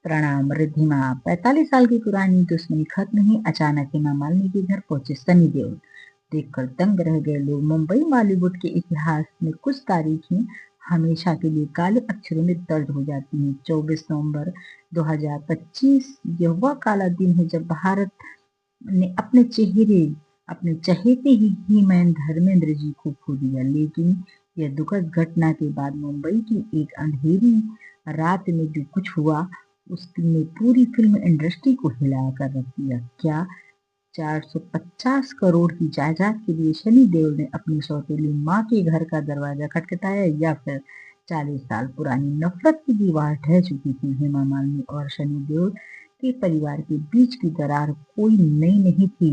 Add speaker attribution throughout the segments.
Speaker 1: प्रणाम रिद्धिमा। 45 साल की पुरानी दुश्मनी खत्म हुई अचानक। हेमा मालिनी के घर पहुंचे सनी देओल। देखकर दंग रह गए लोग। मुंबई बॉलीवुड के इतिहास में कुछ तारीखें हमेशा के लिए काले अक्षरों में दर्ज हो जाती हैं। 24 नवंबर 2025 यह वह काला दिन है जब भारत ने अपने चहेते ही मैन धर्मेंद्र जी को खो दिया। लेकिन यह दुखद घटना के बाद मुंबई की एक अंधेरी रात में जो कुछ हुआ उसने पूरी फिल्म इंडस्ट्री को हिला कर रख दिया। क्या 450 करोड़ की जायदाद के लिए सनी देओल ने अपनी सौतेली माँ के घर का दरवाजा खटखटाया, या फिर 40 साल पुरानी नफरत की दीवार ढह चुकी थी? हेमा मालिनी और सनी देओल के परिवार के बीच की दरार कोई नई नहीं थी।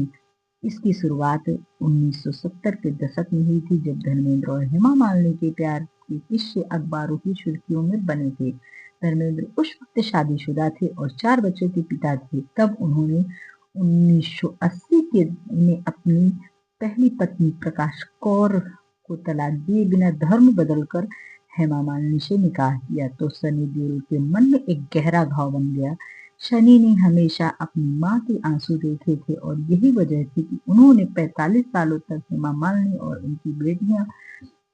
Speaker 1: इसकी शुरुआत 1970 के दशक में हुई थी, जब धर्मेंद्र और हेमा मालिनी के प्यार के किस्से अखबारों की सुर्खियों में बने थे। धर्मेंद्र उस वक्त शादीशुदा थे और 4 बच्चों के पिता थे। तब उन्होंने 1980 के में अपनी पहली पत्नी प्रकाश कौर को तलाक दिए बिना धर्म बदलकर हेमा मालिनी से निकाह किया, तो सनी देओल के मन में एक गहरा घाव बन गया। शनि ने हमेशा अपनी माँ के आंसू देखे थे और यही वजह थी कि उन्होंने 45 सालों तक हेमा मालिनी और उनकी बेटियां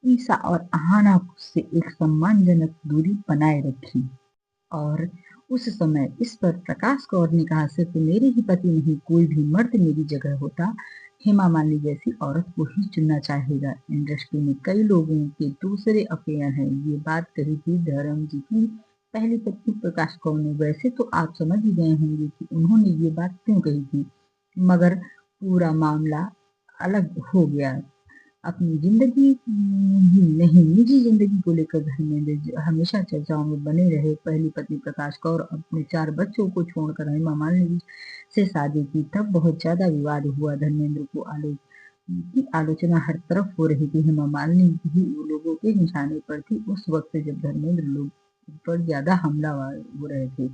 Speaker 1: ईसा और अहाना से एक सम्मानजनक दूरी बनाए रखी। और उस समय इस पर प्रकाश कौर ने कहा, सिर्फ मेरे ही पति नहीं, कोई भी मर्द मेरी जगह होता, हेमा मालिनी जैसी औरत को ही चुनना चाहेगा। इंडस्ट्री में कई लोगों के दूसरे अफेयर हैं, ये बात कही थी धर्म जी की पहली पत्नी प्रकाश कौर ने। वैसे तो आप समझ ही गए होंगे कि उन्होंने ये बात क्यों कही थी, मगर पूरा मामला अलग हो गया। अपनी जिंदगी ही नहीं, निजी जिंदगी को लेकर धर्मेंद्र हमेशा चर्चाओं में बने रहे। पहली पत्नी प्रकाश कौर अपने 4 बच्चों को छोड़कर हेमा मालिनी से शादी की, तब बहुत ज्यादा विवाद हुआ। धर्मेंद्र की आलोचना हर तरफ हो रही थी। हेमा मालिनी भी लोगों के निशाने पर थी उस वक्त जब धर्मेंद्र लोग पर ज्यादा हमलावर हो रहे थे।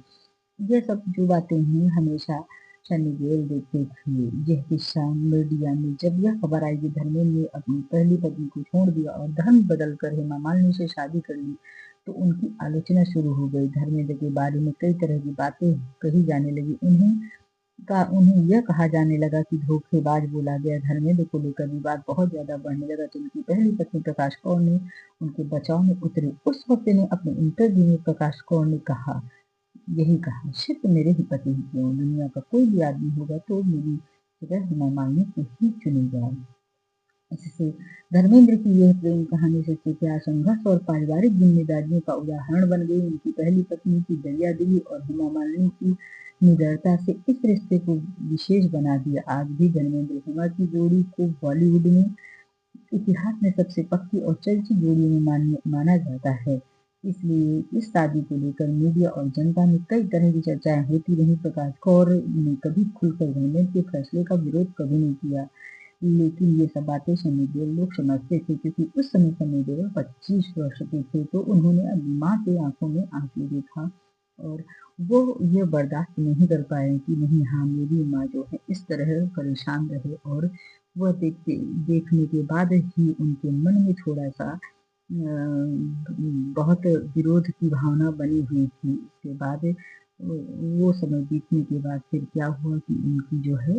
Speaker 1: ये सब जो बातें हैं हमेशा सनी देओल देखते थे। यह किस्सा मीडिया में जब यह खबर आई कि धर्मेंद्र ने अपनी पहली पत्नी को छोड़ दिया और धर्म बदलकर हेमा मालिनी से शादी कर ली, तो उनकी आलोचना शुरू हो गई। धर्मेंद्र के बारे में कई तरह की बातें कही जाने लगी। उन्हें यह कहा जाने लगा कि धोखेबाज बोला गया। धर्मेंद्र को लेकर विवाद बहुत ज्यादा बढ़ने लगा, तो उनकी पहली पत्नी प्रकाश कौर ने उनके बचाव में उतरे। उस वक्त ने अपने इंटरव्यू में प्रकाश कौर ने यही कहा, सिर्फ मेरे ही पति ही क्यों, दुनिया का कोई भी आदमी होगा तो मेरी जगह हेमा मालिनी को ही चुनेगा। इससे धर्मेंद्र की यह प्रेम कहानी सच्चे प्यार, संघर्ष और पारिवारिक जिम्मेदारियों का उदाहरण बन गई। उनकी पहली पत्नी की दरियादिली और हेमा मालिनी की निडरता से इस रिश्ते को विशेष बना दिया। आज भी धर्मेंद्र हेमा की जोड़ी को बॉलीवुड में इतिहास में सबसे पक्की और चर्चित जोड़ी में माना जाता है। इसलिए इस शादी को लेकर मीडिया और जनता में कई तरह की चर्चाएं होती रही। प्रकाश कौर ने कभी खुलकर धर्मेंद्र के फैसले का विरोध कभी नहीं किया, लेकिन ये सब बातें सनी देओल लोग समझते थे, क्योंकि उस समय सनी देओल 25 वर्ष के थे, तो उन्होंने अपनी माँ के आंखों में आंसू देखा और वो ये बर्दाश्त नहीं कर पाए कि नहीं, हाँ, मेरी माँ जो है इस तरह परेशान रहे। और वह देखने के बाद ही उनके मन में थोड़ा सा बहुत विरोध की भावना बनी हुई थी। उसके बाद वो समय बीतने के बाद फिर क्या हुआ कि उनकी जो है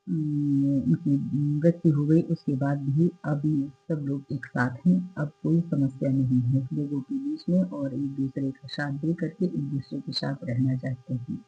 Speaker 1: उनकी मृत्यु हो गई। उसके बाद भी अभी सब लोग एक साथ हैं, अब कोई समस्या नहीं है लोगों के बीच में, और एक दूसरे का साथ दे करके एक दूसरे के साथ रहना चाहते हैं।